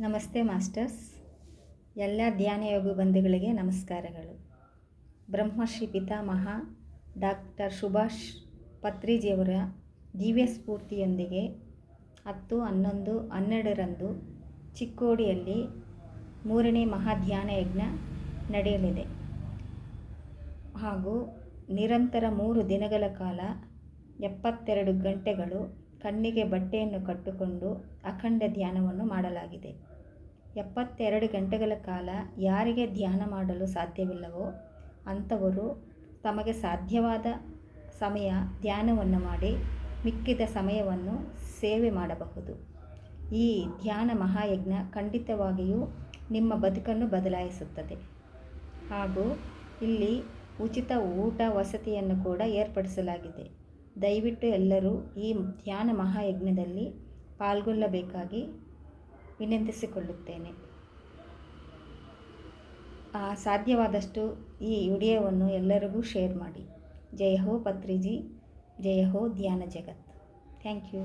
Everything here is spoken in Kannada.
ನಮಸ್ತೆ ಮಾಸ್ಟರ್ಸ್. ಎಲ್ಲ ಧ್ಯಾನ ಯೋಗ ಬಂಧುಗಳಿಗೆ ನಮಸ್ಕಾರಗಳು. ಬ್ರಹ್ಮಶ್ರೀ ಪಿತಾಮಹ ಡಾಕ್ಟರ್ ಸುಭಾಷ್ ಪತ್ರಿಜಿಯವರ ದಿವ್ಯ ಸ್ಫೂರ್ತಿಯೊಂದಿಗೆ 10/11/12ರಂದು ಚಿಕ್ಕೋಡಿಯಲ್ಲಿ 3ನೇ ಮಹಾಧ್ಯಾನ ಯಜ್ಞ ನಡೆಯಲಿದೆ ಹಾಗೂ ನಿರಂತರ 3 ದಿನಗಳ ಕಾಲ 72 ಗಂಟೆಗಳು ಕಣ್ಣಿಗೆ ಬಟ್ಟೆಯನ್ನು ಕಟ್ಟಿಕೊಂಡು ಅಖಂಡ ಧ್ಯಾನವನ್ನು ಮಾಡಲಾಗಿದೆ. 72 ಗಂಟೆಗಳ ಕಾಲ ಯಾರಿಗೆ ಧ್ಯಾನ ಮಾಡಲು ಸಾಧ್ಯವಿಲ್ಲವೋ ಅಂಥವರು ತಮಗೆ ಸಾಧ್ಯವಾದ ಸಮಯ ಧ್ಯಾನವನ್ನು ಮಾಡಿ ಮಿಕ್ಕಿದ ಸಮಯವನ್ನು ಸೇವೆ ಮಾಡಬಹುದು. ಈ ಧ್ಯಾನ ಮಹಾಯಜ್ಞ ಖಂಡಿತವಾಗಿಯೂ ನಿಮ್ಮ ಬದುಕನ್ನು ಬದಲಾಯಿಸುತ್ತದೆ ಹಾಗೂ ಇಲ್ಲಿ ಉಚಿತ ಊಟ ವಸತಿಯನ್ನು ಕೂಡ ಏರ್ಪಡಿಸಲಾಗಿದೆ. ದಯವಿಟ್ಟು ಎಲ್ಲರೂ ಈ ಧ್ಯಾನ ಮಹಾಯಜ್ಞದಲ್ಲಿ ಪಾಲ್ಗೊಳ್ಳಬೇಕಾಗಿ ವಿನಂತಿಸಿಕೊಳ್ಳುತ್ತೇನೆ. ಸಾಧ್ಯವಾದಷ್ಟು ಈ ವಿಡಿಯೋವನ್ನು ಎಲ್ಲರಿಗೂ ಶೇರ್ ಮಾಡಿ. ಜಯ ಹೋ ಪತ್ರಿಜಿ, ಜಯ ಹೋ ಧ್ಯಾನ ಜಗತ್. Thank you.